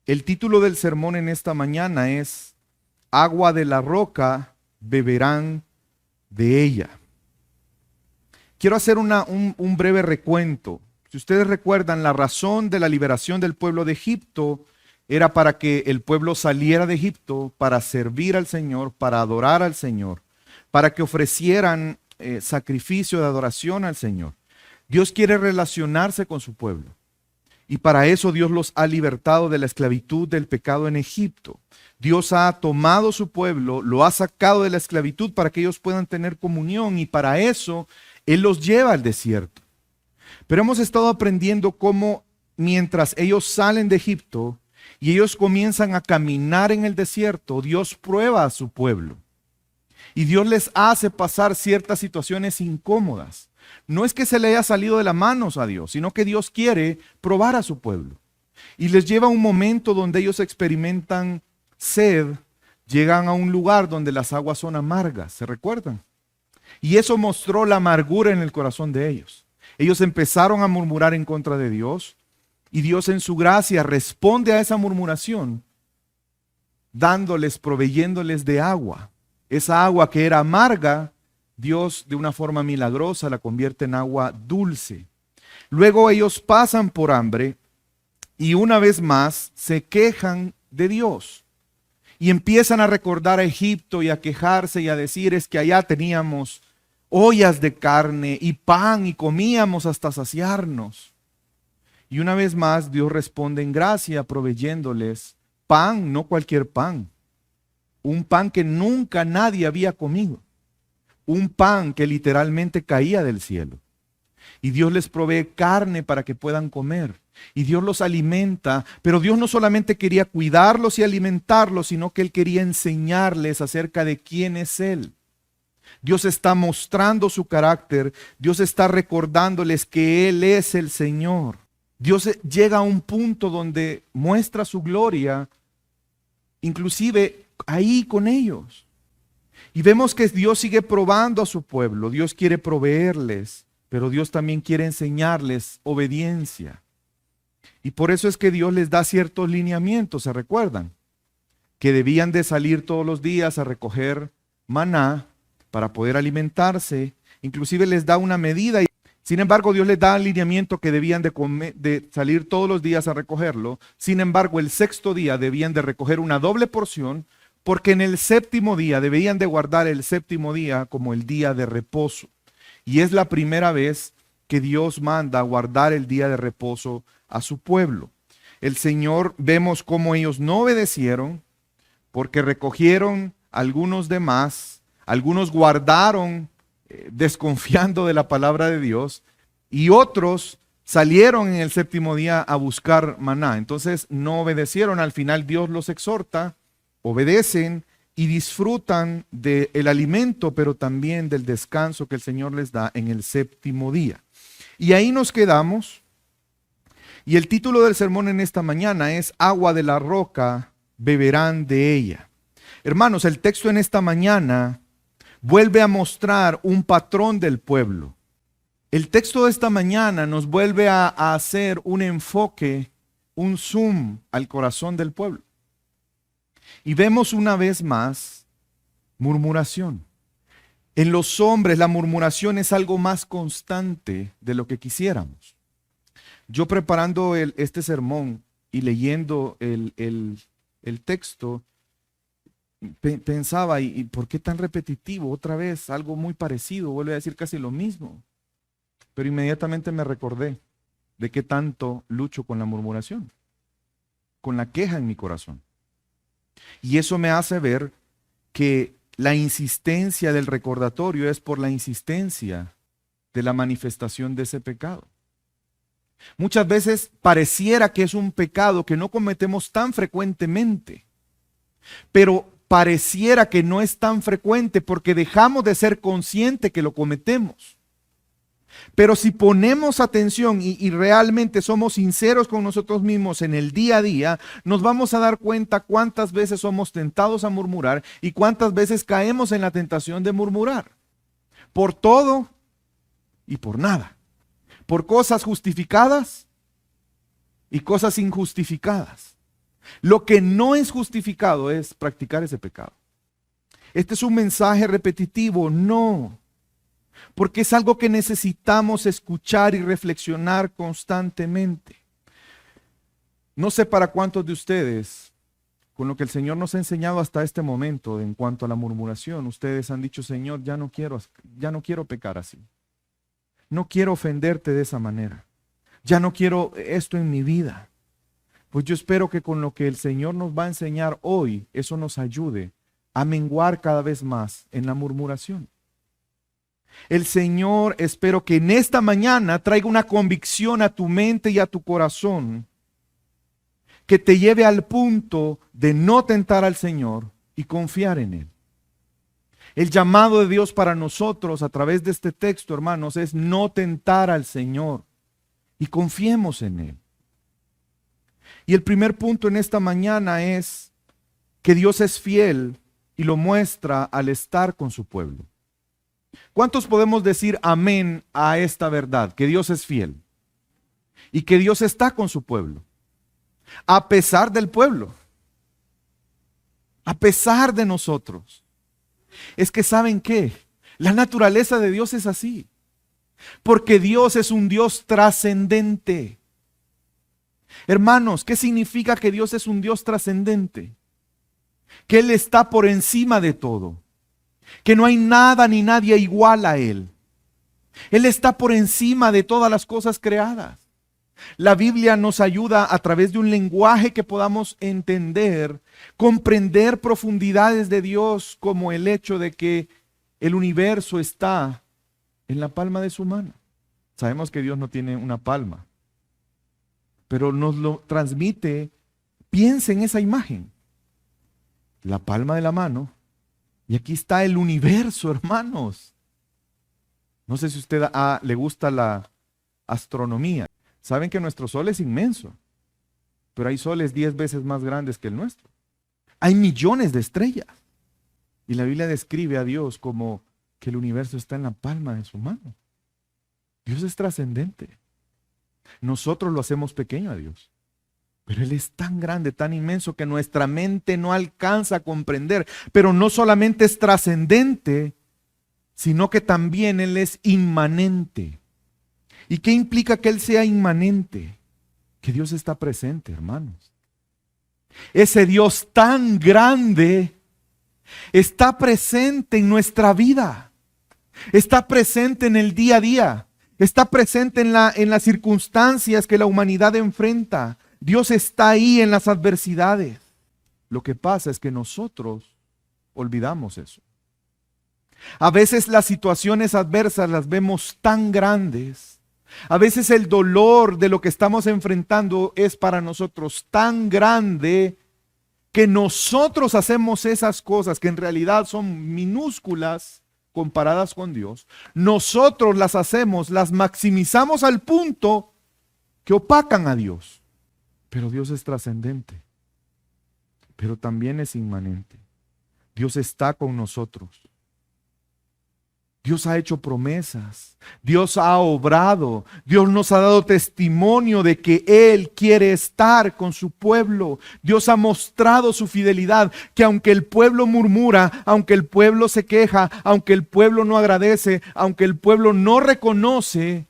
El título del sermón en esta mañana es Agua de la roca beberán de ella. Quiero hacer un breve recuento. Si ustedes recuerdan, la razón de la liberación del pueblo de Egipto era para que el pueblo saliera de Egipto para servir al Señor, para adorar al Señor, para que ofrecieran sacrificio de adoración al Señor. Dios quiere relacionarse con su pueblo. Y para eso Dios los ha libertado de la esclavitud del pecado en Egipto. Dios ha tomado su pueblo, lo ha sacado de la esclavitud para que ellos puedan tener comunión, y para eso Él los lleva al desierto. Pero hemos estado aprendiendo cómo mientras ellos salen de Egipto y ellos comienzan a caminar en el desierto, Dios prueba a su pueblo. Y Dios les hace pasar ciertas situaciones incómodas. No es que se le haya salido de las manos a Dios, sino que Dios quiere probar a su pueblo. Y les lleva a un momento donde ellos experimentan sed, llegan a un lugar donde las aguas son amargas, ¿se recuerdan? Y eso mostró la amargura en el corazón de ellos. Ellos empezaron a murmurar en contra de Dios, y Dios en su gracia responde a esa murmuración, proveyéndoles de agua. Esa agua que era amarga, Dios de una forma milagrosa la convierte en agua dulce. Luego ellos pasan por hambre y una vez más se quejan de Dios. Y empiezan a recordar a Egipto y a quejarse y a decir: es que allá teníamos ollas de carne y pan y comíamos hasta saciarnos. Y una vez más Dios responde en gracia proveyéndoles pan, no cualquier pan. Un pan que nunca nadie había comido. Un pan que literalmente caía del cielo. Y Dios les provee carne para que puedan comer. Y Dios los alimenta, pero Dios no solamente quería cuidarlos y alimentarlos, sino que Él quería enseñarles acerca de quién es Él. Dios está mostrando su carácter, Dios está recordándoles que Él es el Señor. Dios llega a un punto donde muestra su gloria, inclusive ahí con ellos. Y vemos que Dios sigue probando a su pueblo, Dios quiere proveerles, pero Dios también quiere enseñarles obediencia. Y por eso es que Dios les da ciertos lineamientos, ¿se recuerdan? Que debían de salir todos los días a recoger maná para poder alimentarse, inclusive les da una medida. Sin embargo, Dios les da el lineamiento que debían de salir todos los días a recogerlo. Sin embargo, el sexto día debían de recoger una doble porción, porque en el séptimo día debían de guardar el séptimo día como el día de reposo. Y es la primera vez que Dios manda guardar el día de reposo a su pueblo. El Señor, vemos cómo ellos no obedecieron, porque recogieron algunos de más, algunos guardaron desconfiando de la palabra de Dios, y otros salieron en el séptimo día a buscar maná. Entonces no obedecieron. Al final Dios los exhorta, obedecen y disfrutan del alimento, pero también del descanso que el Señor les da en el séptimo día. Y ahí nos quedamos. Y el título del sermón en esta mañana es Agua de la roca beberán de ella. Hermanos, el texto en esta mañana vuelve a mostrar un patrón del pueblo. El texto de esta mañana nos vuelve a hacer un enfoque, un zoom al corazón del pueblo. Y vemos una vez más murmuración. En los hombres la murmuración es algo más constante de lo que quisiéramos. Yo preparando este sermón y leyendo el texto, pensaba, ¿y por qué tan repetitivo? Otra vez, algo muy parecido, vuelve a decir casi lo mismo. Pero inmediatamente me recordé de qué tanto lucho con la murmuración, con la queja en mi corazón. Y eso me hace ver que la insistencia del recordatorio es por la insistencia de la manifestación de ese pecado. Muchas veces pareciera que es un pecado que no cometemos tan frecuentemente, pero pareciera que no es tan frecuente porque dejamos de ser conscientes que lo cometemos. Pero si ponemos atención y realmente somos sinceros con nosotros mismos en el día a día, nos vamos a dar cuenta cuántas veces somos tentados a murmurar y cuántas veces caemos en la tentación de murmurar. Por todo y por nada. Por cosas justificadas y cosas injustificadas. Lo que no es justificado es practicar ese pecado. Este es un mensaje repetitivo, no, porque es algo que necesitamos escuchar y reflexionar constantemente. No sé para cuántos de ustedes, con lo que el Señor nos ha enseñado hasta este momento en cuanto a la murmuración, ustedes han dicho: Señor, ya no quiero pecar así. No quiero ofenderte de esa manera. Ya no quiero esto en mi vida. Pues yo espero que con lo que el Señor nos va a enseñar hoy, eso nos ayude a menguar cada vez más en la murmuración. El Señor, espero que en esta mañana traiga una convicción a tu mente y a tu corazón que te lleve al punto de no tentar al Señor y confiar en Él. El llamado de Dios para nosotros a través de este texto, hermanos, es no tentar al Señor y confiemos en Él. Y el primer punto en esta mañana es que Dios es fiel y lo muestra al estar con su pueblo. ¿Cuántos podemos decir amén a esta verdad? Que Dios es fiel y que Dios está con su pueblo, a pesar del pueblo, a pesar de nosotros. Es que ¿saben qué? La naturaleza de Dios es así, porque Dios es un Dios trascendente. Hermanos, ¿qué significa que Dios es un Dios trascendente? Que Él está por encima de todo, que no hay nada ni nadie igual a Él. Él está por encima de todas las cosas creadas. La Biblia nos ayuda a través de un lenguaje que podamos entender, comprender profundidades de Dios, como el hecho de que el universo está en la palma de su mano. Sabemos que Dios no tiene una palma, pero nos lo transmite. Piensa en esa imagen, la palma de la mano, y aquí está el universo, hermanos. No sé si a usted le gusta la astronomía. Saben que nuestro sol es inmenso, pero hay soles 10 veces más grandes que el nuestro. Hay millones de estrellas. Y la Biblia describe a Dios como que el universo está en la palma de su mano. Dios es trascendente. Nosotros lo hacemos pequeño a Dios, pero Él es tan grande, tan inmenso, que nuestra mente no alcanza a comprender. Pero no solamente es trascendente, sino que también Él es inmanente. ¿Y qué implica que Él sea inmanente? Que Dios está presente, hermanos. Ese Dios tan grande está presente en nuestra vida. Está presente en el día a día. Está presente en las circunstancias que la humanidad enfrenta. Dios está ahí en las adversidades. Lo que pasa es que nosotros olvidamos eso. A veces las situaciones adversas las vemos tan grandes. A veces el dolor de lo que estamos enfrentando es para nosotros tan grande que nosotros hacemos esas cosas que en realidad son minúsculas comparadas con Dios. Nosotros las hacemos, las maximizamos al punto que opacan a Dios. Pero Dios es trascendente, pero también es inmanente. Dios está con nosotros. Dios ha hecho promesas, Dios ha obrado, Dios nos ha dado testimonio de que Él quiere estar con su pueblo. Dios ha mostrado su fidelidad, que aunque el pueblo murmura, aunque el pueblo se queja, aunque el pueblo no agradece, aunque el pueblo no reconoce,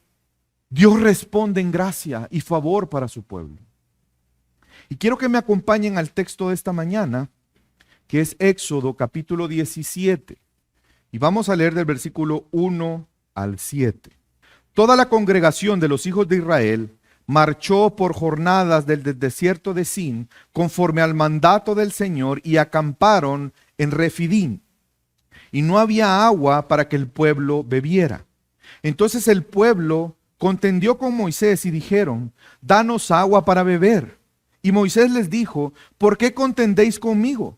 Dios responde en gracia y favor para su pueblo. Y quiero que me acompañen al texto de esta mañana, que es Éxodo capítulo 17. Y vamos a leer del versículo 1 al 7. Toda la congregación de los hijos de Israel marchó por jornadas desde el desierto de Sin, conforme al mandato del Señor, y acamparon en Refidín. Y no había agua para que el pueblo bebiera. Entonces el pueblo contendió con Moisés y dijeron: danos agua para beber. Y Moisés les dijo: ¿por qué contendéis conmigo?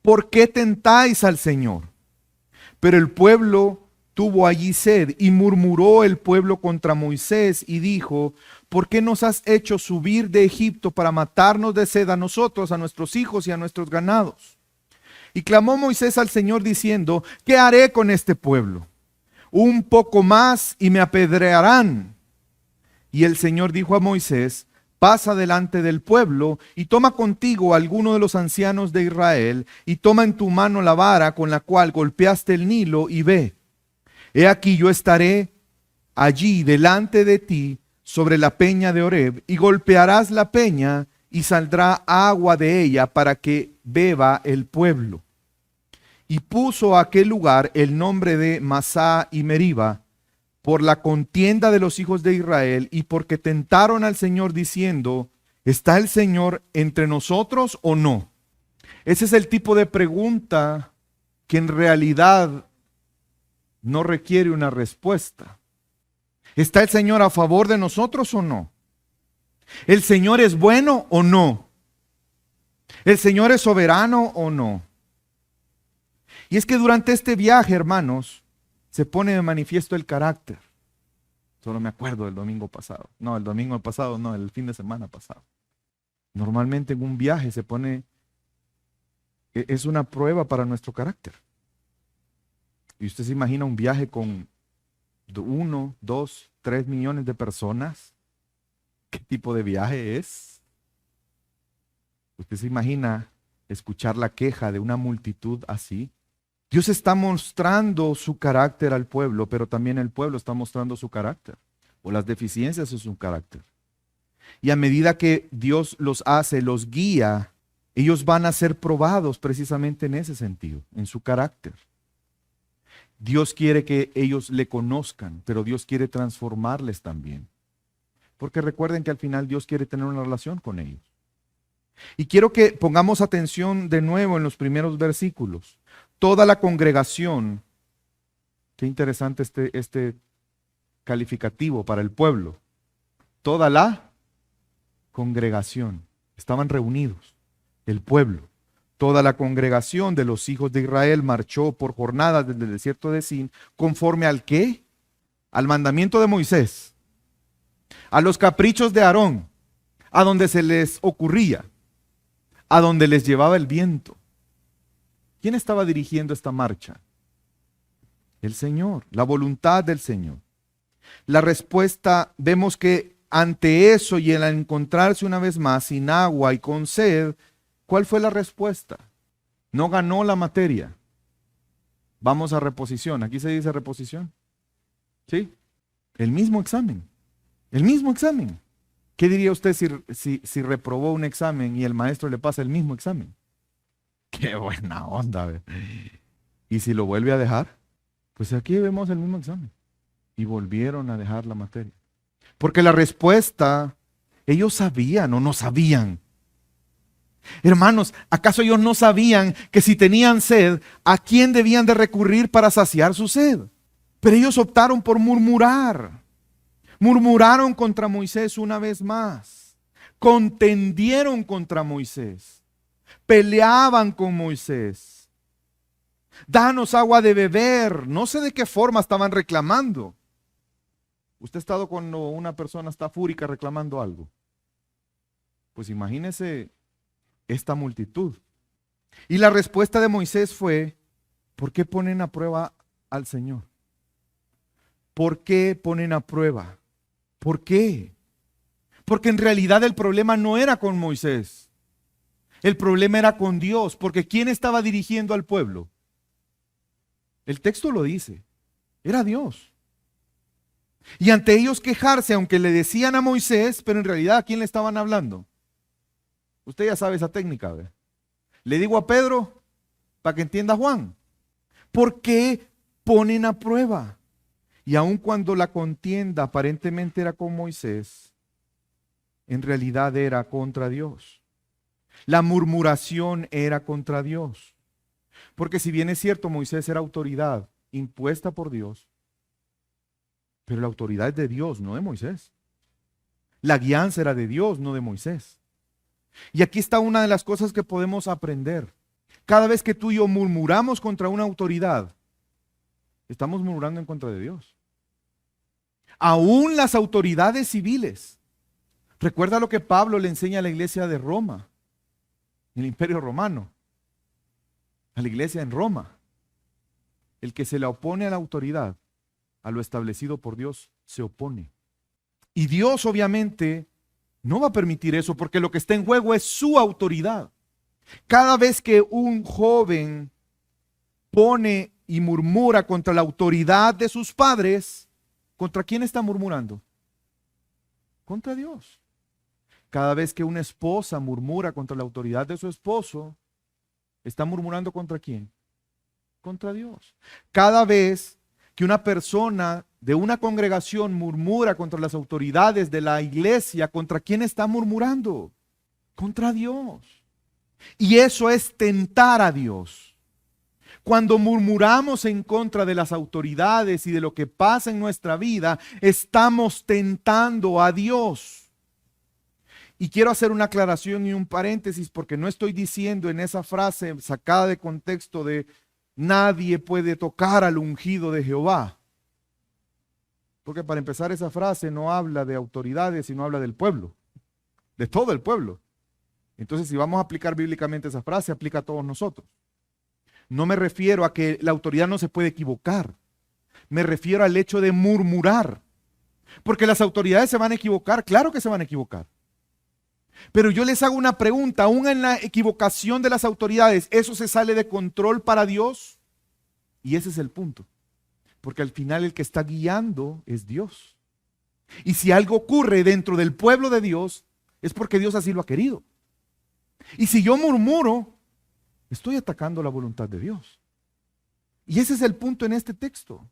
¿Por qué tentáis al Señor? Pero el pueblo tuvo allí sed, y murmuró el pueblo contra Moisés y dijo: ¿por qué nos has hecho subir de Egipto para matarnos de sed a nosotros, a nuestros hijos y a nuestros ganados? Y clamó Moisés al Señor diciendo: ¿qué haré con este pueblo? Un poco más y me apedrearán. Y el Señor dijo a Moisés: pasa delante del pueblo y toma contigo a alguno de los ancianos de Israel y toma en tu mano la vara con la cual golpeaste el Nilo y ve. He aquí yo estaré allí delante de ti sobre la peña de Horeb y golpearás la peña y saldrá agua de ella para que beba el pueblo. Y puso a aquel lugar el nombre de Masá y Meriba, por la contienda de los hijos de Israel y porque tentaron al Señor diciendo, ¿está el Señor entre nosotros o no? Ese es el tipo de pregunta que en realidad no requiere una respuesta. ¿Está el Señor a favor de nosotros o no? ¿El Señor es bueno o no? ¿El Señor es soberano o no? Y es que durante este viaje, hermanos, se pone de manifiesto el carácter. Solo me acuerdo del domingo pasado. No, el domingo pasado, no, el fin de semana pasado. Normalmente en un viaje se pone, es una prueba para nuestro carácter. Y usted se imagina un viaje con 1, 2, 3 millones de personas. ¿Qué tipo de viaje es? Usted se imagina escuchar la queja de una multitud así. Dios está mostrando su carácter al pueblo, pero también el pueblo está mostrando su carácter o las deficiencias de su carácter. Y a medida que Dios los hace, los guía, ellos van a ser probados precisamente en ese sentido, en su carácter. Dios quiere que ellos le conozcan, pero Dios quiere transformarles también. Porque recuerden que al final Dios quiere tener una relación con ellos. Y quiero que pongamos atención de nuevo en los primeros versículos. Toda la congregación, qué interesante este calificativo para el pueblo. Toda la congregación, estaban reunidos, el pueblo. Toda la congregación de los hijos de Israel marchó por jornadas desde el desierto de Sin, conforme al ¿qué? Al mandamiento de Moisés, a los caprichos de Aarón, a donde se les ocurría, a donde les llevaba el viento. ¿Quién estaba dirigiendo esta marcha? El Señor, la voluntad del Señor. La respuesta, vemos que ante eso y al encontrarse una vez más sin agua y con sed, ¿cuál fue la respuesta? No ganó la materia. Vamos a reposición. ¿Aquí se dice reposición? ¿Sí? El mismo examen. El mismo examen. ¿Qué diría usted si reprobó un examen y el maestro le pasa el mismo examen? Qué buena onda. ¿Y si lo vuelve a dejar? Pues aquí vemos el mismo examen. Y volvieron a dejar la materia. Porque la respuesta, ellos sabían o no sabían. Hermanos, ¿acaso ellos no sabían que si tenían sed, a quién debían de recurrir para saciar su sed? Pero ellos optaron por murmurar. Murmuraron contra Moisés una vez más. Contendieron contra Moisés. Peleaban con Moisés. Danos agua de beber. No sé de qué forma estaban reclamando. ¿Usted ha estado cuando una persona está fúrica reclamando algo? Pues imagínese esta multitud. Y la respuesta de Moisés fue, ¿por qué ponen a prueba al Señor? ¿Por qué ponen a prueba? ¿Por qué? Porque en realidad el problema no era con Moisés. El problema era con Dios, porque ¿quién estaba dirigiendo al pueblo? El texto lo dice, era Dios. Y ante ellos quejarse, aunque le decían a Moisés, pero en realidad ¿a quién le estaban hablando? Usted ya sabe esa técnica, ¿ve? Le digo a Pedro para que entienda Juan. ¿Por qué ponen a prueba? Y aun cuando la contienda aparentemente era con Moisés, en realidad era contra Dios. La murmuración era contra Dios. Porque si bien es cierto, Moisés era autoridad impuesta por Dios, pero la autoridad es de Dios, no de Moisés. La guianza era de Dios, no de Moisés. Y aquí está una de las cosas que podemos aprender. Cada vez que tú y yo murmuramos contra una autoridad, estamos murmurando en contra de Dios. Aún las autoridades civiles. Recuerda lo que Pablo le enseña a la iglesia de Roma, el Imperio Romano, a la iglesia en Roma. El que se le opone a la autoridad, a lo establecido por Dios, se opone. Y Dios obviamente No va a permitir eso porque lo que está en juego es su autoridad. Cada vez que un joven pone y murmura contra la autoridad de sus padres, ¿contra quién está murmurando? Contra Dios. Cada vez que una esposa murmura contra la autoridad de su esposo, ¿está murmurando contra quién? Contra Dios. Cada vez que una persona de una congregación murmura contra las autoridades de la iglesia, ¿contra quién está murmurando? Contra Dios. Y eso es tentar a Dios. Cuando murmuramos en contra de las autoridades y de lo que pasa en nuestra vida, estamos tentando a Dios. Y quiero hacer una aclaración y un paréntesis porque no estoy diciendo en esa frase sacada de contexto de nadie puede tocar al ungido de Jehová. Porque para empezar esa frase no habla de autoridades, sino habla del pueblo, de todo el pueblo. Entonces si vamos a aplicar bíblicamente esa frase, aplica a todos nosotros. No me refiero a que la autoridad no se puede equivocar. Me refiero al hecho de murmurar. Porque las autoridades se van a equivocar, claro que se van a equivocar. Pero yo les hago una pregunta, aún en la equivocación de las autoridades, ¿eso se sale de control para Dios? Y ese es el punto. Porque al final el que está guiando es Dios. Y si algo ocurre dentro del pueblo de Dios, es porque Dios así lo ha querido. Y si yo murmuro, estoy atacando la voluntad de Dios. Y ese es el punto en este texto.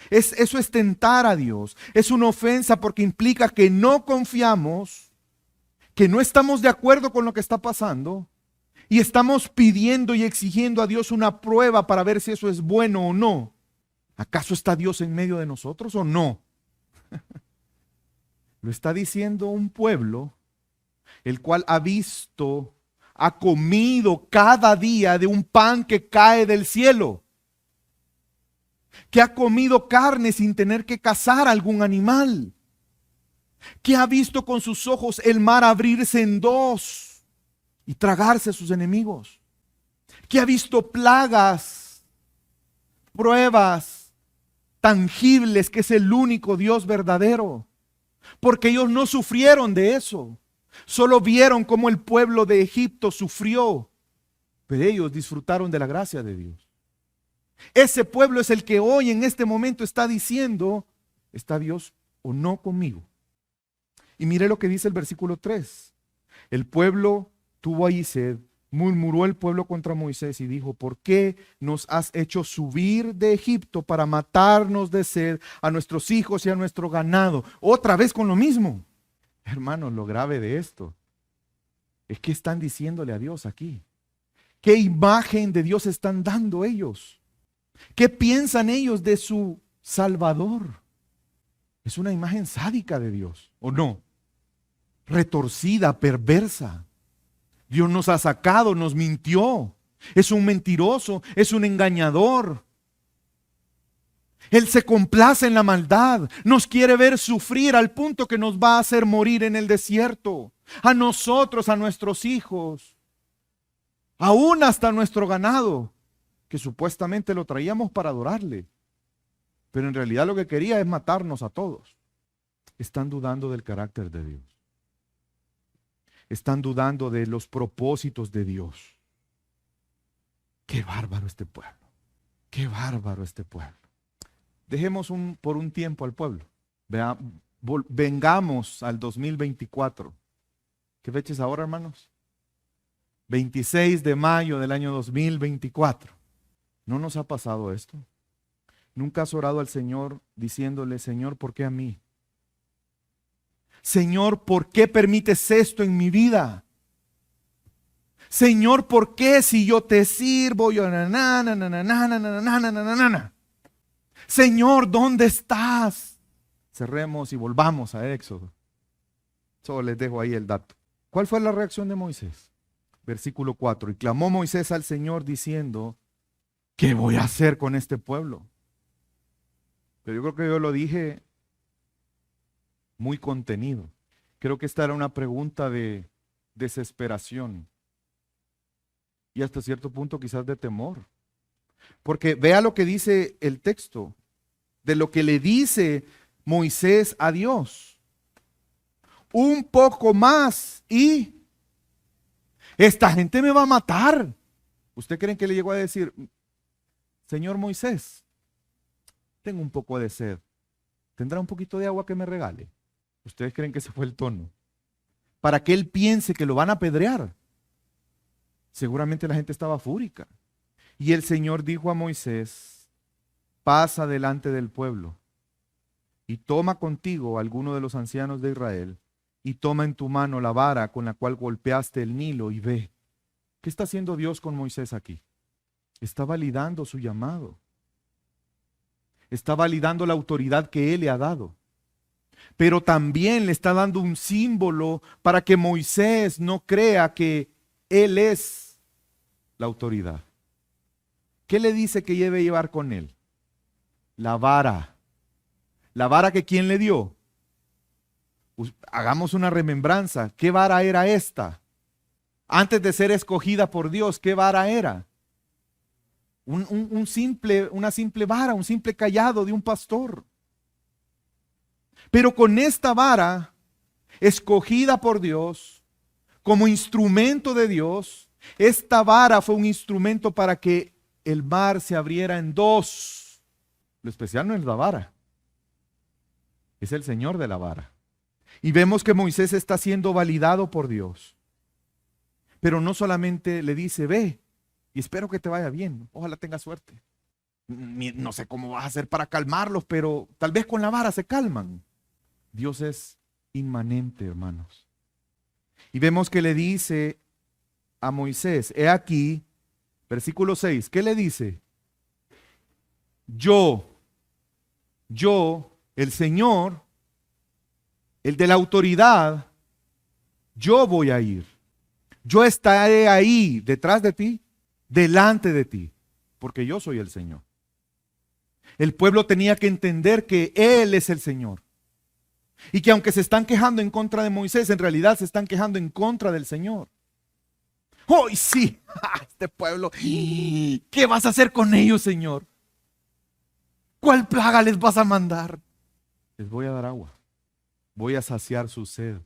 Eso es tentar a Dios. Es una ofensa porque implica que no confiamos, que no estamos de acuerdo con lo que está pasando y estamos pidiendo y exigiendo a Dios una prueba para ver si eso es bueno o no. ¿Acaso está Dios en medio de nosotros o no? Lo está diciendo un pueblo el cual ha visto, ha comido cada día de un pan que cae del cielo, que ha comido carne sin tener que cazar algún animal, que ha visto con sus ojos el mar abrirse en dos y tragarse a sus enemigos, que ha visto plagas, pruebas tangibles, que es el único Dios verdadero, porque ellos no sufrieron de eso, solo vieron cómo el pueblo de Egipto sufrió, pero ellos disfrutaron de la gracia de Dios. Ese pueblo es el que hoy en este momento está diciendo, ¿está Dios o no conmigo? Y mire lo que dice el versículo 3. El pueblo tuvo ahí sed, murmuró el pueblo contra Moisés y dijo, ¿por qué nos has hecho subir de Egipto para matarnos de sed a nuestros hijos y a nuestro ganado? Otra vez con lo mismo. Hermanos, lo grave de esto es que están diciéndole a Dios aquí. ¿Qué imagen de Dios están dando ellos? ¿Qué piensan ellos de su Salvador? Es una imagen sádica de Dios, ¿o no? Retorcida, perversa. Dios nos ha sacado, nos mintió. Es un mentiroso, es un engañador. Él se complace en la maldad, nos quiere ver sufrir al punto que nos va a hacer morir en el desierto. A nosotros, a nuestros hijos, aún hasta nuestro ganado, que supuestamente lo traíamos para adorarle. Pero en realidad lo que quería es matarnos a todos. Están dudando del carácter de Dios. Están dudando de los propósitos de Dios. Qué bárbaro este pueblo. Qué bárbaro este pueblo. Dejemos por un tiempo al pueblo. Vengamos al 2024. ¿Qué fecha es ahora, hermanos? 26 de mayo del año 2024. ¿No nos ha pasado esto? ¿Nunca has orado al Señor diciéndole, Señor, ¿por qué a mí? Señor, ¿por qué permites esto en mi vida? Señor, ¿por qué si yo te sirvo? Señor, ¿dónde estás? Cerremos y volvamos a Éxodo. Solo les dejo ahí el dato. ¿Cuál fue la reacción de Moisés? Versículo 4. Y clamó Moisés al Señor diciendo, ¿qué voy a hacer con este pueblo? Pero yo creo que yo lo dije muy contenido. Creo que esta era una pregunta de desesperación y hasta cierto punto quizás de temor. Porque vea lo que dice el texto, de lo que le dice Moisés a Dios. un poco más y esta gente me va a matar. ¿Usted cree que le llegó a decir, Señor Moisés, tengo un poco de sed, ¿tendrá un poquito de agua que me regale? ¿Ustedes creen que ese fue el tono? Para que él piense que lo van a apedrear. Seguramente la gente estaba fúrica. Y el Señor dijo a Moisés, pasa delante del pueblo y toma contigo a alguno de los ancianos de Israel y toma en tu mano la vara con la cual golpeaste el Nilo y ve. ¿Qué está haciendo Dios con Moisés aquí? Está validando su llamado. Está validando la autoridad que Él le ha dado. Pero también le está dando un símbolo para que Moisés no crea que Él es la autoridad. ¿Qué le dice que debe llevar con él? La vara. La vara que ¿quién le dio? Hagamos una remembranza. ¿Qué vara era esta? Antes de ser escogida por Dios, ¿qué vara era? Una simple vara, un simple cayado de un pastor. Pero con esta vara, escogida por Dios, como instrumento de Dios, esta vara fue un instrumento para que el mar se abriera en dos. Lo especial no es la vara, es el Señor de la vara. Y vemos que Moisés está siendo validado por Dios. Pero no solamente le dice, ve, y espero que te vaya bien, ojalá tengas suerte. No sé cómo vas a hacer para calmarlos, pero tal vez con la vara se calman. Dios es inmanente, hermanos. Y vemos que le dice a Moisés, he aquí, versículo 6, ¿qué le dice? Yo, el Señor, el de la autoridad, yo voy a ir. Yo estaré ahí, detrás de ti, delante de ti, porque yo soy el Señor. El pueblo tenía que entender que Él es el Señor. Y que aunque se están quejando en contra de Moisés, en realidad se están quejando en contra del Señor. ¡Hoy sí! Este pueblo, ¿qué vas a hacer con ellos, Señor? ¿Cuál plaga les vas a mandar? Les voy a dar agua. Voy a saciar su sed.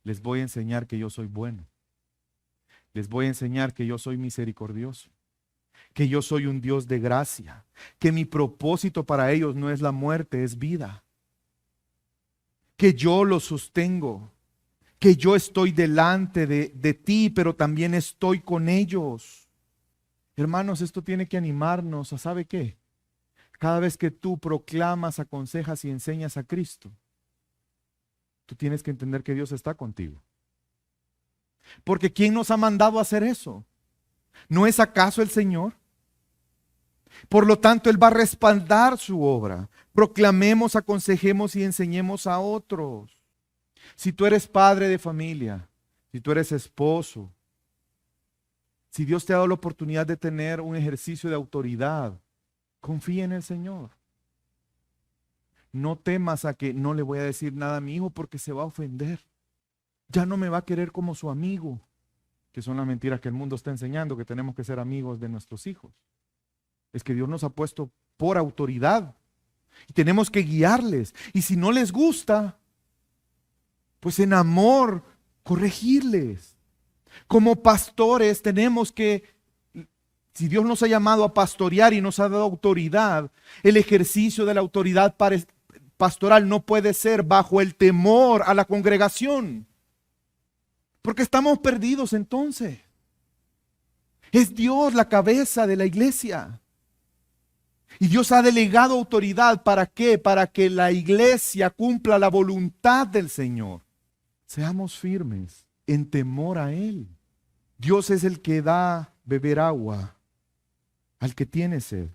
Les voy a enseñar que yo soy bueno. Les voy a enseñar que yo soy misericordioso. Que yo soy un Dios de gracia. Que mi propósito para ellos no es la muerte, es vida. Que yo los sostengo. Que yo estoy delante de ti, pero también estoy con ellos. Hermanos, esto tiene que animarnos a, ¿sabe qué? Cada vez que tú proclamas, aconsejas y enseñas a Cristo, tú tienes que entender que Dios está contigo. Porque ¿quién nos ha mandado a hacer eso? ¿No es acaso el Señor? Por lo tanto, Él va a respaldar su obra. Proclamemos, aconsejemos y enseñemos a otros. Si tú eres padre de familia, si tú eres esposo, si Dios te ha dado la oportunidad de tener un ejercicio de autoridad, confía en el Señor. No temas a que no le voy a decir nada a mi hijo porque se va a ofender. Ya no me va a querer como su amigo, que son las mentiras que el mundo está enseñando, que tenemos que ser amigos de nuestros hijos. Es que Dios nos ha puesto por autoridad y tenemos que guiarles. Y si no les gusta, pues en amor, corregirles. Como pastores tenemos que, si Dios nos ha llamado a pastorear y nos ha dado autoridad, el ejercicio de la autoridad pastoral no puede ser bajo el temor a la congregación. Porque estamos perdidos entonces. Es Dios la cabeza de la iglesia. Y Dios ha delegado autoridad, ¿para qué? Para que la iglesia cumpla la voluntad del Señor. Seamos firmes en temor a Él. Dios es el que da beber agua al que tiene sed.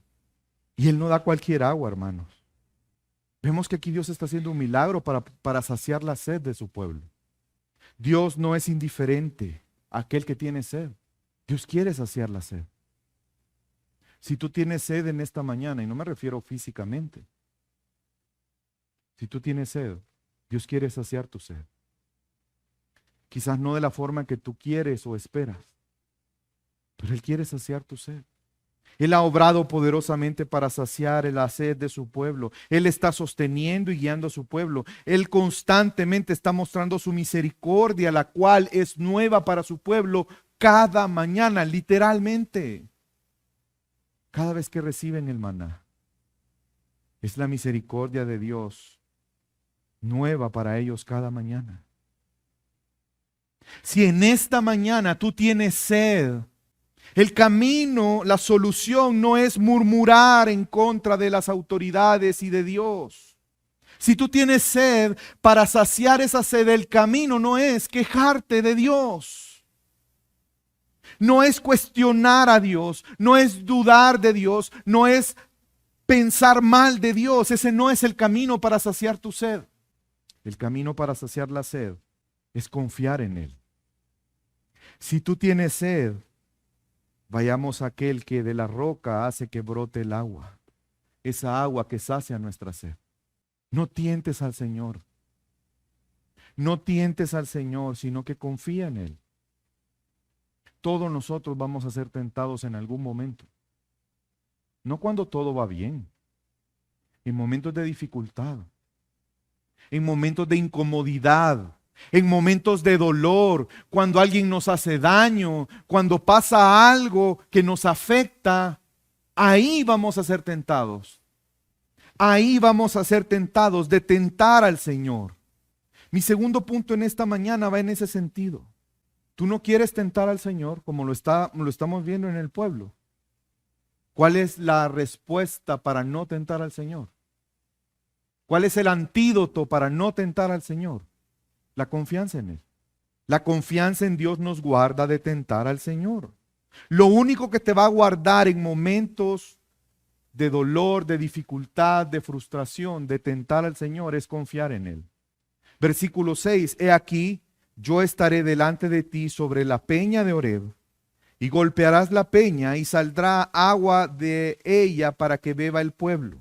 Y Él no da cualquier agua, hermanos. Vemos que aquí Dios está haciendo un milagro para saciar la sed de su pueblo. Dios no es indiferente a aquel que tiene sed. Dios quiere saciar la sed. Si tú tienes sed en esta mañana, y no me refiero físicamente, si tú tienes sed, Dios quiere saciar tu sed. Quizás no de la forma que tú quieres o esperas, pero Él quiere saciar tu sed. Él ha obrado poderosamente para saciar la sed de su pueblo. Él está sosteniendo y guiando a su pueblo. Él constantemente está mostrando su misericordia, la cual es nueva para su pueblo cada mañana, literalmente. Cada vez que reciben el maná, es la misericordia de Dios nueva para ellos cada mañana. Si en esta mañana tú tienes sed, el camino, la solución no es murmurar en contra de las autoridades y de Dios. Si tú tienes sed, para saciar esa sed, el camino no es quejarte de Dios. No es cuestionar a Dios, no es dudar de Dios, no es pensar mal de Dios. Ese no es el camino para saciar tu sed. El camino para saciar la sed es confiar en Él. Si tú tienes sed, vayamos a aquel que de la roca hace que brote el agua, esa agua que sacia nuestra sed. No tientes al Señor. No tientes al Señor, sino que confía en Él. Todos nosotros vamos a ser tentados en algún momento. No cuando todo va bien, en momentos de dificultad, en momentos de incomodidad, en momentos de dolor, cuando alguien nos hace daño, cuando pasa algo que nos afecta, ahí vamos a ser tentados. Ahí vamos a ser tentados de tentar al Señor. Mi segundo punto en esta mañana va en ese sentido. Tú no quieres tentar al Señor como lo estamos viendo en el pueblo. ¿Cuál es la respuesta para no tentar al Señor? ¿Cuál es el antídoto para no tentar al Señor? La confianza en Él. La confianza en Dios nos guarda de tentar al Señor. Lo único que te va a guardar en momentos de dolor, de dificultad, de frustración, de tentar al Señor es confiar en Él. Versículo 6, he aquí, yo estaré delante de ti sobre la peña de Horeb, y golpearás la peña y saldrá agua de ella para que beba el pueblo.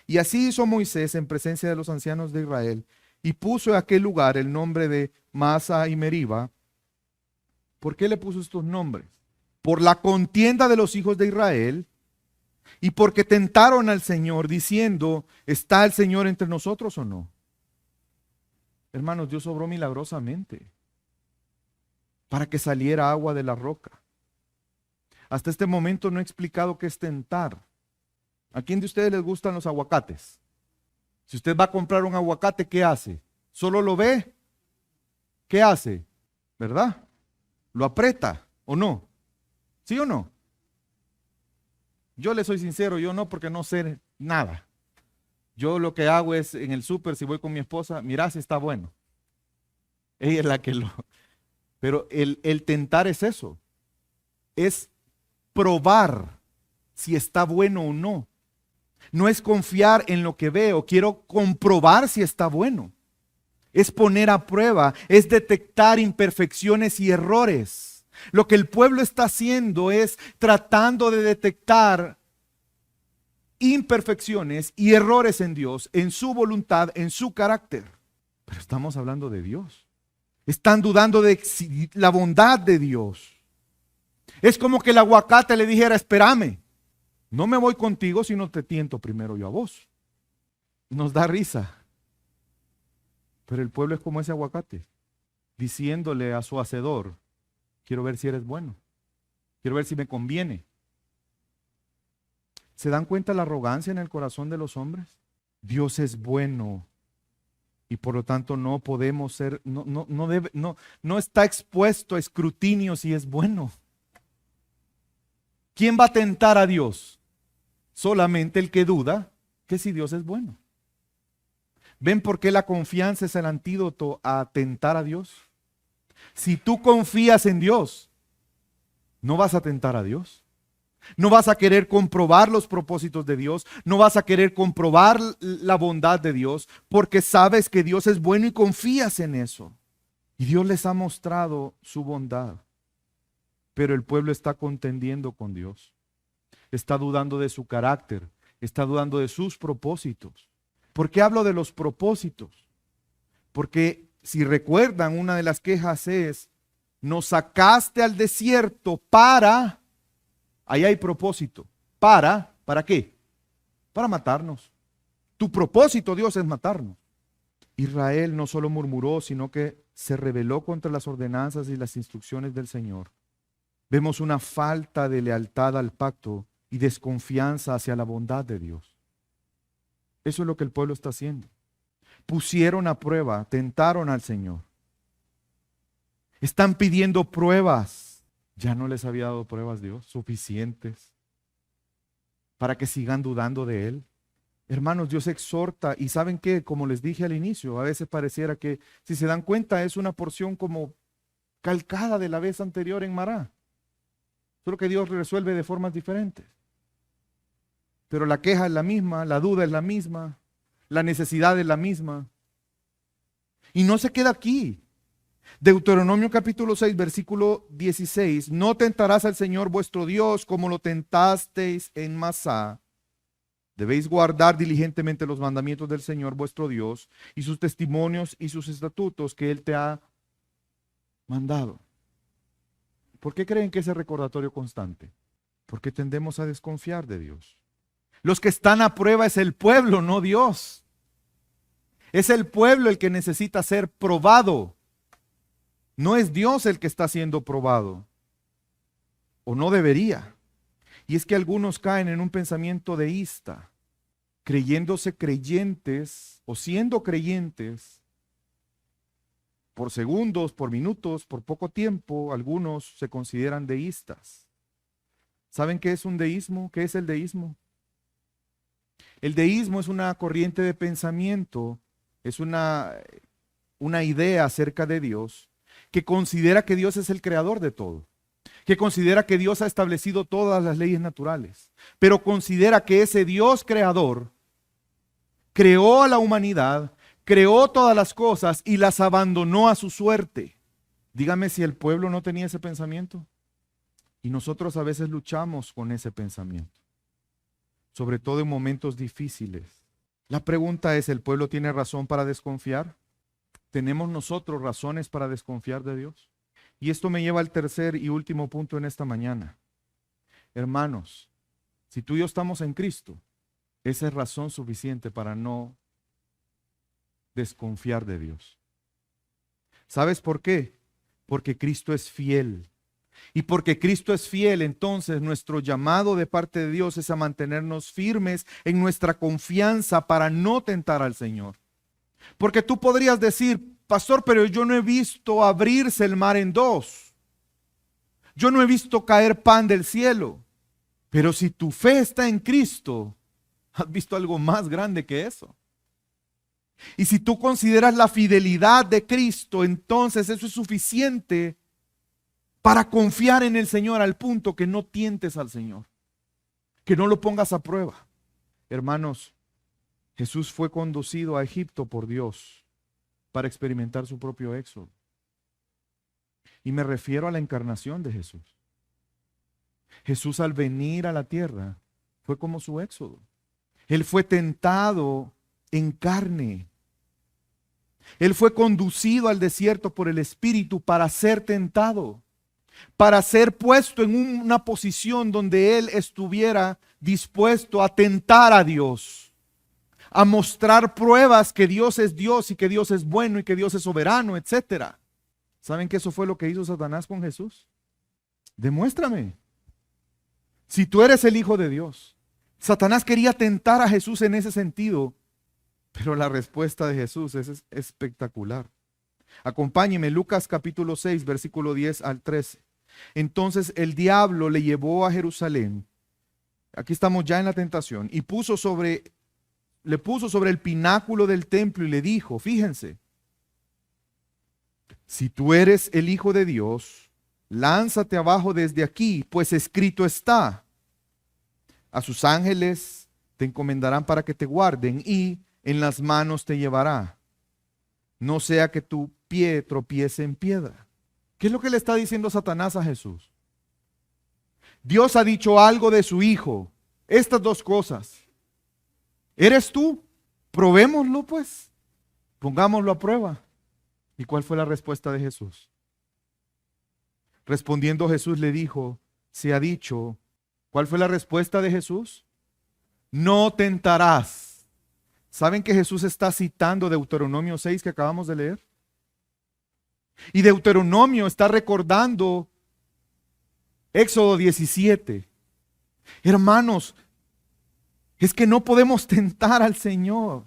Y así hizo Moisés en presencia de los ancianos de Israel, y puso en aquel lugar el nombre de Masa y Meriba. ¿Por qué le puso estos nombres? Por la contienda de los hijos de Israel, y porque tentaron al Señor diciendo, ¿está el Señor entre nosotros o no? Hermanos, Dios obró milagrosamente para que saliera agua de la roca. Hasta este momento no he explicado qué es tentar. ¿A quién de ustedes les gustan los aguacates? Si usted va a comprar un aguacate, ¿qué hace? ¿Solo lo ve? ¿Qué hace? ¿Verdad? ¿Lo aprieta o no? ¿Sí o no? Yo le soy sincero, yo no, porque no sé nada. Yo lo que hago es en el súper, si voy con mi esposa, mira si está bueno. Ella es la que lo... Pero el tentar es eso. Es probar si está bueno o no. No es confiar en lo que veo, quiero comprobar si está bueno. Es poner a prueba, es detectar imperfecciones y errores. Lo que el pueblo está haciendo es tratando de detectar imperfecciones y errores en Dios, en su voluntad, en su carácter. Pero estamos hablando de Dios. Están dudando de la bondad de Dios. Es como que el aguacate le dijera, espérame, no me voy contigo si no te tiento primero yo a vos. Nos da risa. Pero el pueblo es como ese aguacate, diciéndole a su hacedor, quiero ver si eres bueno, quiero ver si me conviene. ¿Se dan cuenta la arrogancia en el corazón de los hombres? Dios es bueno y por lo tanto no podemos ser, no está expuesto a escrutinio si es bueno. ¿Quién va a tentar a Dios? Solamente el que duda que si Dios es bueno. ¿Ven por qué la confianza es el antídoto a tentar a Dios? Si tú confías en Dios, no vas a tentar a Dios. No vas a querer comprobar los propósitos de Dios, no vas a querer comprobar la bondad de Dios, porque sabes que Dios es bueno y confías en eso. Y Dios les ha mostrado su bondad, pero el pueblo está contendiendo con Dios. Está dudando de su carácter, está dudando de sus propósitos. ¿Por qué hablo de los propósitos? Porque si recuerdan, una de las quejas es, nos sacaste al desierto para... Ahí hay propósito. ¿Para qué? Para matarnos. Tu propósito, Dios, es matarnos. Israel no solo murmuró, sino que se rebeló contra las ordenanzas y las instrucciones del Señor. Vemos una falta de lealtad al pacto y desconfianza hacia la bondad de Dios. Eso es lo que el pueblo está haciendo. Pusieron a prueba, tentaron al Señor. Están pidiendo pruebas. Ya no les había dado pruebas Dios suficientes para que sigan dudando de Él. Hermanos, Dios exhorta, y ¿saben qué? Como les dije al inicio, a veces pareciera que, si se dan cuenta, es una porción como calcada de la vez anterior en Mará. Solo que Dios resuelve de formas diferentes. Pero la queja es la misma, la duda es la misma, la necesidad es la misma. Y no se queda aquí. Deuteronomio capítulo 6, versículo 16. No tentarás al Señor vuestro Dios como lo tentasteis en Masá. Debéis guardar diligentemente los mandamientos del Señor vuestro Dios y sus testimonios y sus estatutos que Él te ha mandado. ¿Por qué creen que ese recordatorio constante? Porque tendemos a desconfiar de Dios. Los que están a prueba es el pueblo, no Dios. Es el pueblo el que necesita ser probado. No es Dios el que está siendo probado. O no debería. Y es que algunos caen en un pensamiento deísta, creyéndose creyentes o siendo creyentes por segundos, por minutos, por poco tiempo. Algunos se consideran deístas. ¿Saben qué es un deísmo? ¿Qué es el deísmo? El deísmo es una corriente de pensamiento, es una idea acerca de Dios que considera que Dios es el creador de todo, que considera que Dios ha establecido todas las leyes naturales, pero considera que ese Dios creador creó a la humanidad, creó todas las cosas y las abandonó a su suerte. Dígame si el pueblo no tenía ese pensamiento. Y nosotros a veces luchamos con ese pensamiento, sobre todo en momentos difíciles. La pregunta es, ¿el pueblo tiene razón para desconfiar? ¿Tenemos nosotros razones para desconfiar de Dios? Y esto me lleva al tercer y último punto en esta mañana. Hermanos, si tú y yo estamos en Cristo, esa es razón suficiente para no desconfiar de Dios. ¿Sabes por qué? Porque Cristo es fiel. Y porque Cristo es fiel, entonces nuestro llamado de parte de Dios es a mantenernos firmes en nuestra confianza para no tentar al Señor. Porque tú podrías decir, pastor, pero yo no he visto abrirse el mar en dos. Yo no he visto caer pan del cielo. Pero si tu fe está en Cristo, has visto algo más grande que eso. Y si tú consideras la fidelidad de Cristo, entonces eso es suficiente para confiar en el Señor al punto que no tientes al Señor, que no lo pongas a prueba. Hermanos, Jesús fue conducido a Egipto por Dios para experimentar su propio éxodo. Y me refiero a la encarnación de Jesús. Jesús al venir a la tierra fue como su éxodo. Él fue tentado en carne. Él fue conducido al desierto por el Espíritu para ser tentado, para ser puesto en una posición donde Él estuviera dispuesto a tentar a Dios, a mostrar pruebas que Dios es Dios y que Dios es bueno y que Dios es soberano, etc. ¿Saben que eso fue lo que hizo Satanás con Jesús? Demuéstrame. Si tú eres el Hijo de Dios. Satanás quería tentar a Jesús en ese sentido, pero la respuesta de Jesús es espectacular. Acompáñeme, Lucas capítulo 6, versículo 10 al 13. Entonces el diablo le llevó a Jerusalén. Aquí estamos ya en la tentación. Y le puso sobre el pináculo del templo y le dijo, fíjense, si tú eres el Hijo de Dios, lánzate abajo desde aquí, pues escrito está, a sus ángeles te encomendarán para que te guarden y en las manos te llevará, no sea que tu pie tropiece en piedra. ¿Qué es lo que le está diciendo Satanás a Jesús? Dios ha dicho algo de su Hijo, estas dos cosas. ¿Eres tú? Probémoslo pues, pongámoslo a prueba. ¿Y cuál fue la respuesta de Jesús? Respondiendo Jesús le dijo, se ha dicho, ¿Cuál fue la respuesta de Jesús? No tentarás. ¿Saben que Jesús está citando Deuteronomio 6 que acabamos de leer? Y Deuteronomio está recordando Éxodo 17. Hermanos, es que no podemos tentar al Señor.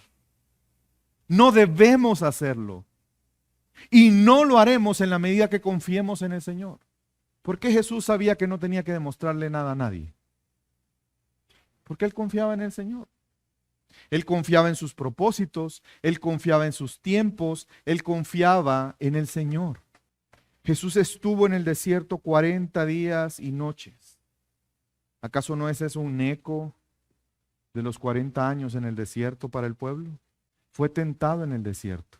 No debemos hacerlo. Y no lo haremos en la medida que confiemos en el Señor. ¿Por qué Jesús sabía que no tenía que demostrarle nada a nadie? Porque Él confiaba en el Señor. Él confiaba en sus propósitos, Él confiaba en sus tiempos, Él confiaba en el Señor. Jesús estuvo en el desierto 40 días y noches. ¿Acaso no es eso un eco de los 40 años en el desierto para el pueblo? Fue tentado en el desierto.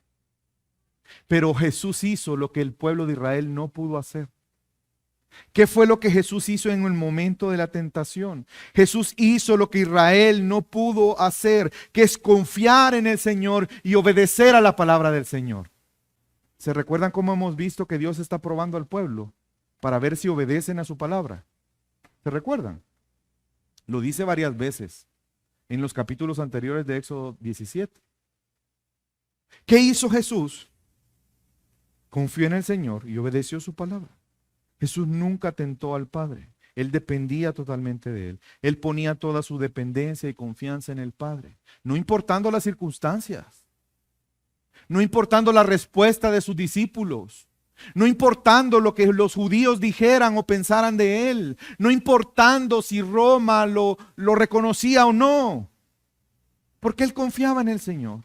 Pero Jesús hizo lo que el pueblo de Israel no pudo hacer. ¿Qué fue lo que Jesús hizo en el momento de la tentación? Jesús hizo lo que Israel no pudo hacer, que es confiar en el Señor y obedecer a la palabra del Señor. ¿Se recuerdan cómo hemos visto que Dios está probando al pueblo para ver si obedecen a su palabra? ¿Se recuerdan? Lo dice varias veces en los capítulos anteriores de Éxodo 17. ¿Qué hizo Jesús? Confió en el Señor y obedeció su palabra. Jesús nunca tentó al Padre. Él dependía totalmente de Él. Él ponía toda su dependencia y confianza en el Padre, no importando las circunstancias, no importando la respuesta de sus discípulos, no importando lo que los judíos dijeran o pensaran de Él, no importando si Roma lo reconocía o no, porque Él confiaba en el Señor.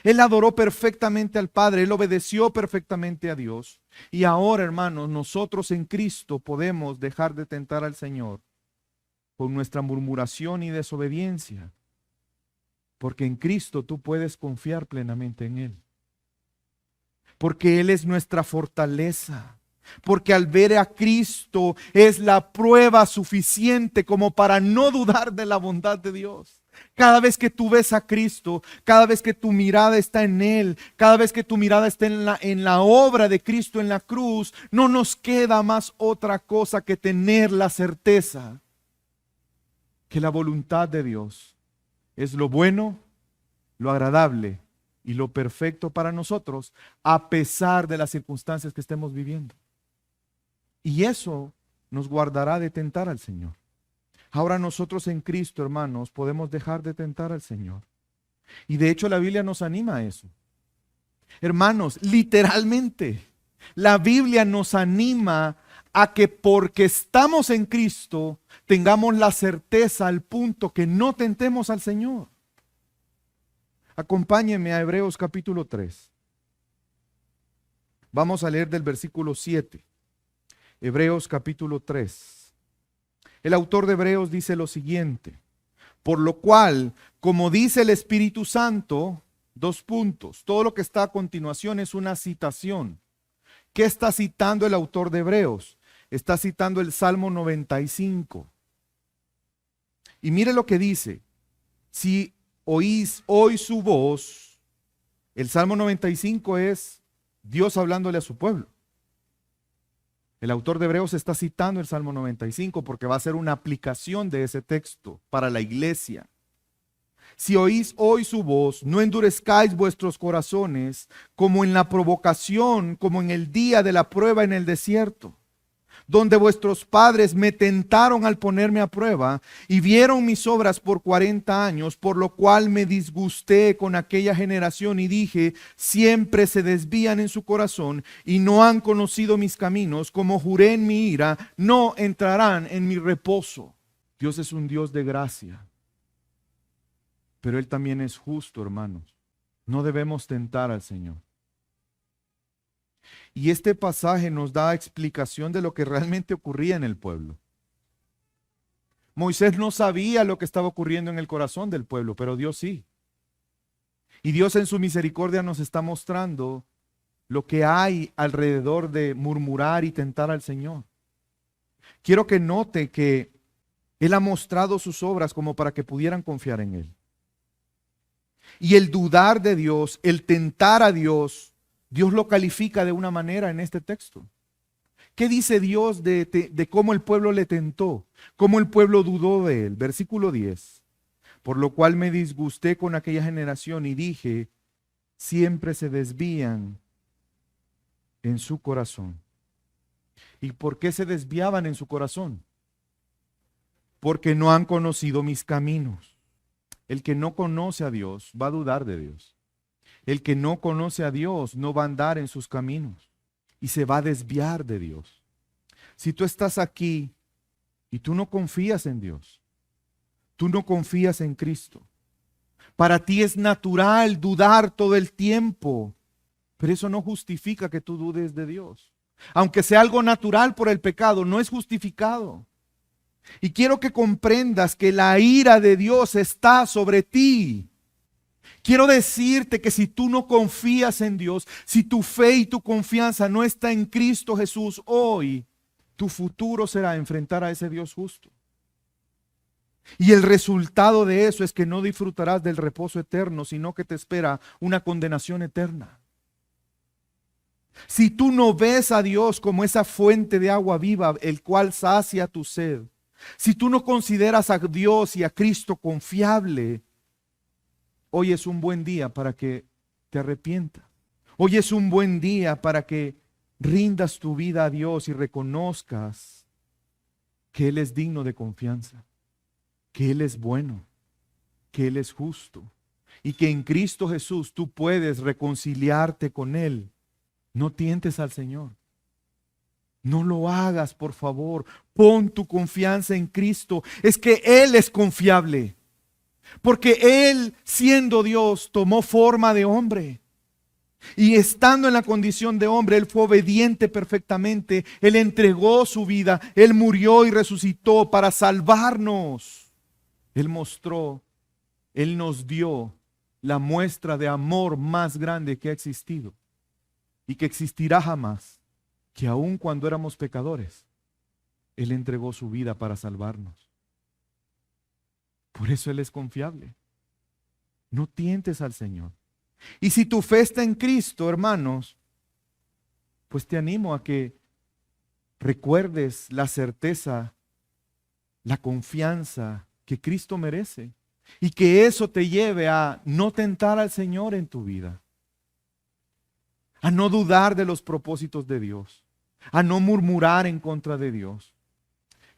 Él adoró perfectamente al Padre, Él obedeció perfectamente a Dios. Y ahora, hermanos, nosotros en Cristo podemos dejar de tentar al Señor con nuestra murmuración y desobediencia. Porque en Cristo tú puedes confiar plenamente en Él. Porque Él es nuestra fortaleza. Porque al ver a Cristo es la prueba suficiente como para no dudar de la bondad de Dios. Cada vez que tú ves a Cristo, cada vez que tu mirada está en Él, cada vez que tu mirada está en la obra de Cristo en la cruz, no nos queda más otra cosa que tener la certeza que la voluntad de Dios es lo bueno, lo agradable y lo perfecto para nosotros, a pesar de las circunstancias que estemos viviendo. Y eso nos guardará de tentar al Señor. Ahora nosotros en Cristo, hermanos, podemos dejar de tentar al Señor. Y de hecho la Biblia nos anima a eso. Hermanos, literalmente, la Biblia nos anima a que porque estamos en Cristo, tengamos la certeza al punto que no tentemos al Señor. Acompáñenme a Hebreos capítulo 3. Vamos a leer del versículo 7. Hebreos capítulo 3. El autor de Hebreos dice lo siguiente: por lo cual, como dice el Espíritu Santo, dos puntos, todo lo que está a continuación es una citación. ¿Qué está citando el autor de Hebreos? Está citando el Salmo 95. Y mire lo que dice: si oís hoy su voz, el Salmo 95 es Dios hablándole a su pueblo. El autor de Hebreos está citando el Salmo 95 porque va a ser una aplicación de ese texto para la iglesia. Si oís hoy su voz, no endurezcáis vuestros corazones como en la provocación, como en el día de la prueba en el desierto, donde vuestros padres me tentaron al ponerme a prueba y vieron mis obras por 40 años, por lo cual me disgusté con aquella generación y dije, siempre se desvían en su corazón y no han conocido mis caminos, como juré en mi ira, no entrarán en mi reposo. Dios es un Dios de gracia, pero Él también es justo, hermanos. No debemos tentar al Señor. Y este pasaje nos da explicación de lo que realmente ocurría en el pueblo. Moisés no sabía lo que estaba ocurriendo en el corazón del pueblo, pero Dios sí. Y Dios en su misericordia nos está mostrando lo que hay alrededor de murmurar y tentar al Señor. Quiero que note que Él ha mostrado sus obras como para que pudieran confiar en Él. Y el dudar de Dios, el tentar a Dios, Dios lo califica de una manera en este texto, ¿Qué dice Dios de cómo el pueblo le tentó? ¿Cómo el pueblo dudó de él? Versículo 10. Por lo cual me disgusté con aquella generación y dije, siempre se desvían en su corazón. ¿Y por qué se desviaban en su corazón? Porque no han conocido mis caminos. El que no conoce a Dios va a dudar de Dios. El que no conoce a Dios no va a andar en sus caminos y se va a desviar de Dios. Si tú estás aquí y tú no confías en Dios, tú no confías en Cristo, para ti es natural dudar todo el tiempo, pero eso no justifica que tú dudes de Dios. Aunque sea algo natural por el pecado, no es justificado. Y quiero que comprendas que la ira de Dios está sobre ti. Quiero decirte que si tú no confías en Dios, si tu fe y tu confianza no está en Cristo Jesús hoy, tu futuro será enfrentar a ese Dios justo. Y el resultado de eso es que no disfrutarás del reposo eterno, sino que te espera una condenación eterna. Si tú no ves a Dios como esa fuente de agua viva, el cual sacia tu sed, si tú no consideras a Dios y a Cristo confiable, hoy es un buen día para que te arrepientas. Hoy es un buen día para que rindas tu vida a Dios y reconozcas que Él es digno de confianza, que Él es bueno, que Él es justo y que en Cristo Jesús tú puedes reconciliarte con Él. No tientes al Señor. No lo hagas, por favor. Pon tu confianza en Cristo. Es que Él es confiable. Porque Él, siendo Dios, tomó forma de hombre. Y estando en la condición de hombre, Él fue obediente perfectamente. Él entregó su vida. Él murió y resucitó para salvarnos. Él mostró, Él nos dio la muestra de amor más grande que ha existido y que existirá jamás, que aun cuando éramos pecadores, Él entregó su vida para salvarnos. Por eso Él es confiable. No tientes al Señor. Y si tu fe está en Cristo, hermanos, pues te animo a que recuerdes la certeza, la confianza que Cristo merece y que eso te lleve a no tentar al Señor en tu vida, a no dudar de los propósitos de Dios, a no murmurar en contra de Dios.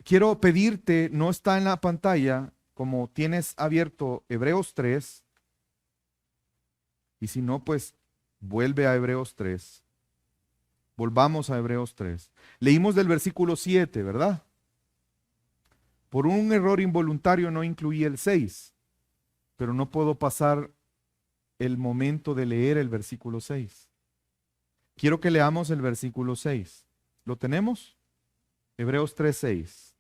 Quiero pedirte, no está en la pantalla, como tienes abierto Hebreos 3, y si no, pues vuelve a Hebreos 3. Volvamos a Hebreos 3. Leímos del versículo 7, ¿verdad? Por un error involuntario no incluí el 6, pero no puedo pasar el momento de leer el versículo 6. Quiero que leamos el versículo 6. ¿Lo tenemos? Hebreos 3:6.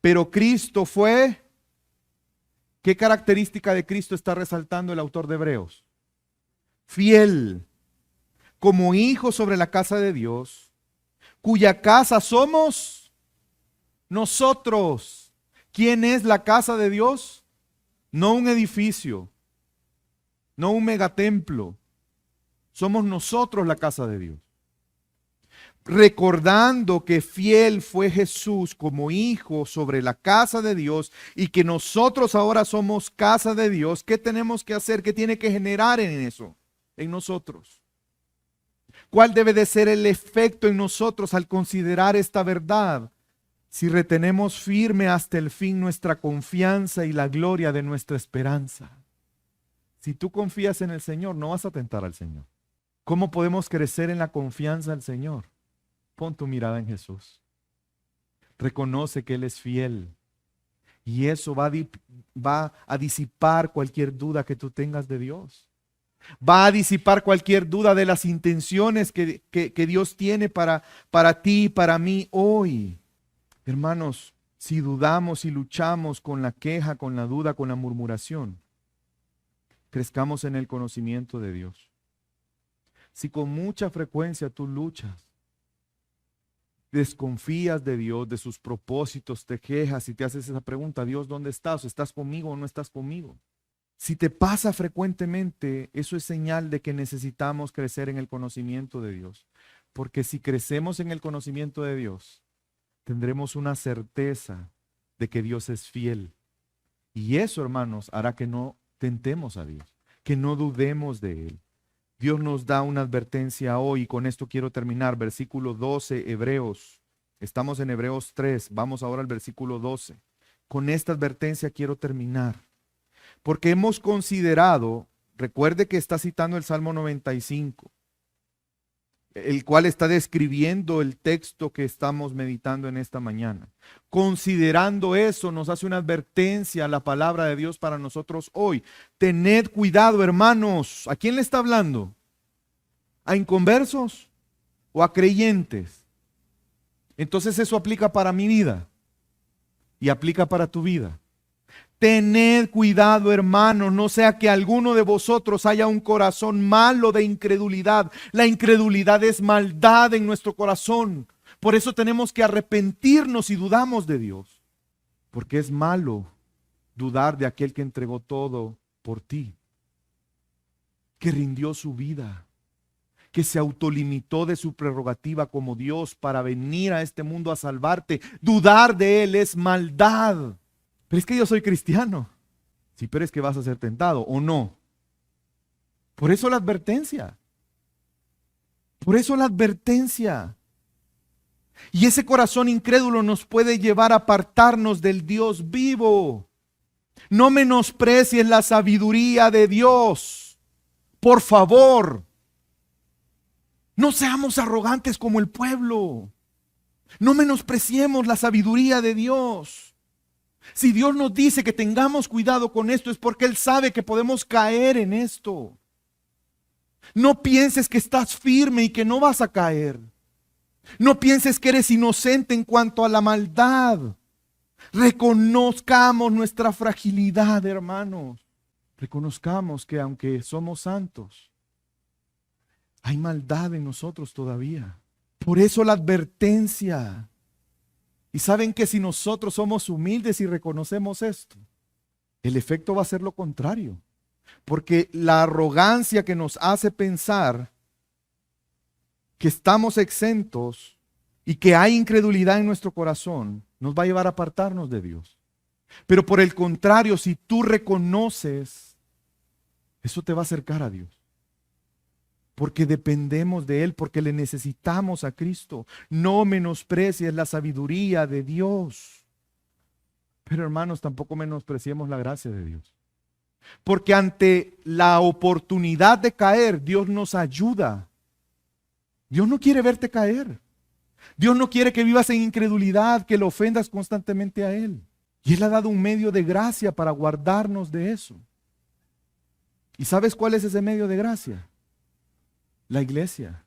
Pero Cristo fue... ¿Qué característica de Cristo está resaltando el autor de Hebreos? Fiel, como hijo sobre la casa de Dios, cuya casa somos nosotros. ¿Quién es la casa de Dios? No un edificio, no un megatemplo. Somos nosotros la casa de Dios. Recordando que fiel fue Jesús como hijo sobre la casa de Dios y que nosotros ahora somos casa de Dios, ¿qué tenemos que hacer? ¿Qué tiene que generar en eso? En nosotros. ¿Cuál debe de ser el efecto en nosotros al considerar esta verdad? Si retenemos firme hasta el fin nuestra confianza y la gloria de nuestra esperanza. Si tú confías en el Señor, no vas a tentar al Señor. ¿Cómo podemos crecer en la confianza al Señor? Pon tu mirada en Jesús. Reconoce que Él es fiel. Y eso va a disipar cualquier duda que tú tengas de Dios. Va a disipar cualquier duda de las intenciones que Dios tiene para ti y para mí hoy. Hermanos, si dudamos y luchamos con la queja, con la duda, con la murmuración, crezcamos en el conocimiento de Dios. Si con mucha frecuencia tú luchas, desconfías de Dios, de sus propósitos, te quejas y te haces esa pregunta, Dios, ¿dónde estás? ¿Estás conmigo o no estás conmigo? Si te pasa frecuentemente, eso es señal de que necesitamos crecer en el conocimiento de Dios. Porque si crecemos en el conocimiento de Dios, tendremos una certeza de que Dios es fiel. Y eso, hermanos, hará que no tentemos a Dios, que no dudemos de Él. Dios nos da una advertencia hoy, y con esto quiero terminar. Versículo 12, Hebreos. Estamos en Hebreos 3, vamos ahora al versículo 12. Con esta advertencia quiero terminar. Porque hemos considerado, recuerde que está citando el Salmo 95, el cual está describiendo el texto que estamos meditando en esta mañana. Considerando eso, nos hace una advertencia la palabra de Dios para nosotros hoy. Tened cuidado, hermanos. ¿A quién le está hablando? ¿A inconversos o a creyentes? Entonces eso aplica para mi vida y aplica para tu vida. Tened cuidado, hermanos, no sea que alguno de vosotros haya un corazón malo de incredulidad. La incredulidad es maldad en nuestro corazón. Por eso tenemos que arrepentirnos si dudamos de Dios. Porque es malo dudar de aquel que entregó todo por ti, que rindió su vida, que se autolimitó de su prerrogativa como Dios para venir a este mundo a salvarte. Dudar de Él es maldad. Pero es que yo soy cristiano. Sí, pero es que vas a ser tentado, ¿o no? Por eso la advertencia. Por eso la advertencia. Y ese corazón incrédulo nos puede llevar a apartarnos del Dios vivo. No menosprecies la sabiduría de Dios. Por favor. No seamos arrogantes como el pueblo. No menospreciemos la sabiduría de Dios. Si Dios nos dice que tengamos cuidado con esto, es porque Él sabe que podemos caer en esto. No pienses que estás firme y que no vas a caer. No pienses que eres inocente en cuanto a la maldad. Reconozcamos nuestra fragilidad, hermanos. Reconozcamos que aunque somos santos, hay maldad en nosotros todavía. Por eso la advertencia. Y saben que si nosotros somos humildes y reconocemos esto, el efecto va a ser lo contrario. Porque la arrogancia que nos hace pensar que estamos exentos y que hay incredulidad en nuestro corazón, nos va a llevar a apartarnos de Dios. Pero por el contrario, si tú reconoces, eso te va a acercar a Dios. Porque dependemos de Él, porque le necesitamos a Cristo. No menosprecies la sabiduría de Dios. Pero hermanos, tampoco menospreciemos la gracia de Dios. Porque ante la oportunidad de caer, Dios nos ayuda. Dios no quiere verte caer. Dios no quiere que vivas en incredulidad, que le ofendas constantemente a Él. Y Él ha dado un medio de gracia para guardarnos de eso. ¿Y sabes cuál es ese medio de gracia? La iglesia.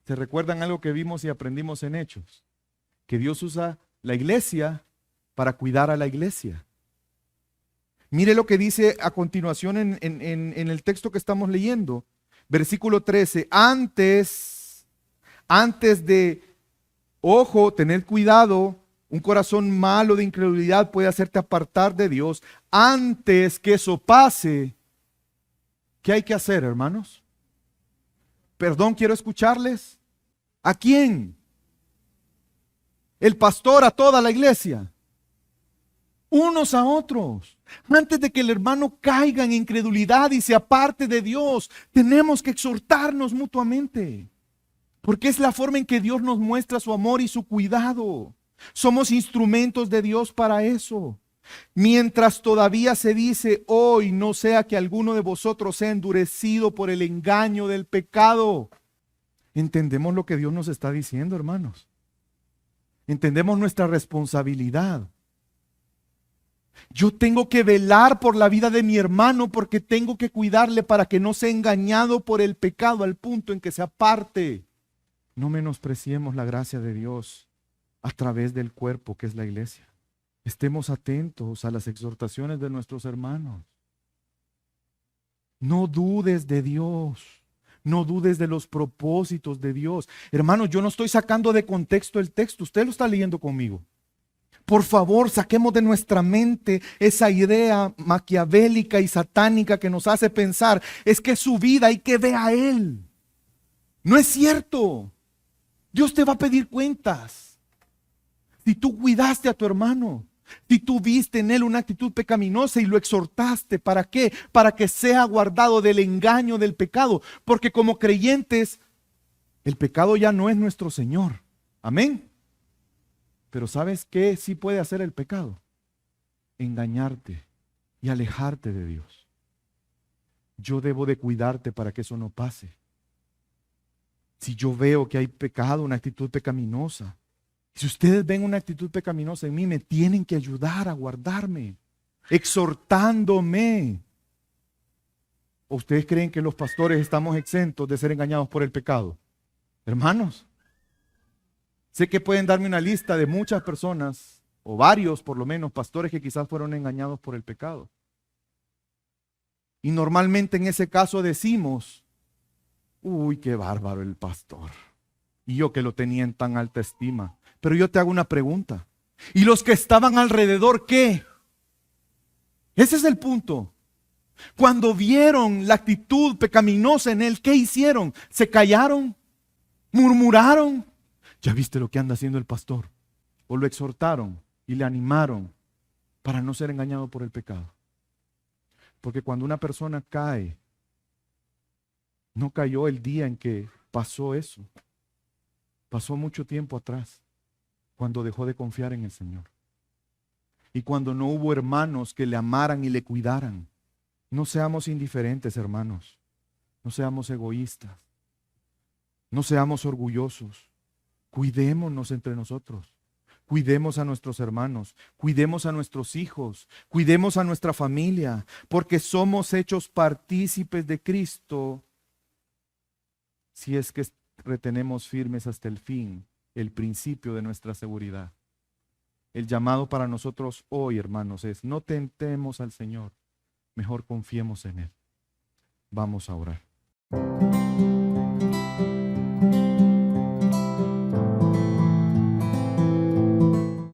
¿Se recuerdan algo que vimos y aprendimos en Hechos? Que Dios usa la iglesia para cuidar a la iglesia. Mire lo que dice a continuación en el texto que estamos leyendo. Versículo 13. Antes de, ojo, tener cuidado, un corazón malo de incredulidad puede hacerte apartar de Dios. Antes que eso pase, ¿qué hay que hacer, hermanos? Perdón, quiero escucharles. ¿A quién? El pastor, a toda la iglesia. Unos a otros. Antes de que el hermano caiga en incredulidad y se aparte de Dios, tenemos que exhortarnos mutuamente. Porque es la forma en que Dios nos muestra su amor y su cuidado. Somos instrumentos de Dios para eso. Mientras todavía se dice hoy, no sea que alguno de vosotros sea endurecido por el engaño del pecado. ¿Entendemos lo que Dios nos está diciendo, hermanos? ¿Entendemos nuestra responsabilidad? Yo tengo que velar por la vida de mi hermano porque tengo que cuidarle para que no sea engañado por el pecado al punto en que se aparte. No menospreciemos la gracia de Dios a través del cuerpo que es la iglesia. Estemos atentos a las exhortaciones de nuestros hermanos. No dudes de Dios. No dudes de los propósitos de Dios. Hermanos, yo no estoy sacando de contexto el texto. Usted lo está leyendo conmigo. Por favor, saquemos de nuestra mente esa idea maquiavélica y satánica que nos hace pensar, es que su vida hay que ver a Él. No es cierto. Dios te va a pedir cuentas. Si tú cuidaste a tu hermano, si tú viste en él una actitud pecaminosa y lo exhortaste, ¿para qué? Para que sea guardado del engaño del pecado. Porque como creyentes, el pecado ya no es nuestro Señor. Amén. Pero ¿sabes qué sí puede hacer el pecado? Engañarte y alejarte de Dios. Yo debo de cuidarte para que eso no pase. Si yo veo que hay pecado, una actitud pecaminosa, si ustedes ven una actitud pecaminosa en mí, me tienen que ayudar a guardarme, exhortándome. ¿O ustedes creen que los pastores estamos exentos de ser engañados por el pecado? Hermanos, sé que pueden darme una lista de muchas personas, o varios por lo menos, pastores que quizás fueron engañados por el pecado. Y normalmente en ese caso decimos, uy, qué bárbaro el pastor. Y yo que lo tenía en tan alta estima. Pero yo te hago una pregunta. ¿Y los que estaban alrededor qué? Ese es el punto. Cuando vieron la actitud pecaminosa en él, ¿qué hicieron? ¿Se callaron? ¿Murmuraron? ¿Ya viste lo que anda haciendo el pastor? ¿O lo exhortaron y le animaron para no ser engañado por el pecado? Porque cuando una persona cae, no cayó el día en que pasó eso. Pasó mucho tiempo atrás, cuando dejó de confiar en el Señor. Y cuando no hubo hermanos que le amaran y le cuidaran. No seamos indiferentes, hermanos. No seamos egoístas. No seamos orgullosos. Cuidémonos entre nosotros. Cuidemos a nuestros hermanos. Cuidemos a nuestros hijos. Cuidemos a nuestra familia. Porque somos hechos partícipes de Cristo si es que retenemos firmes hasta el fin el principio de nuestra seguridad. El llamado para nosotros hoy, hermanos, es no tentemos al Señor, mejor confiemos en Él. Vamos a orar.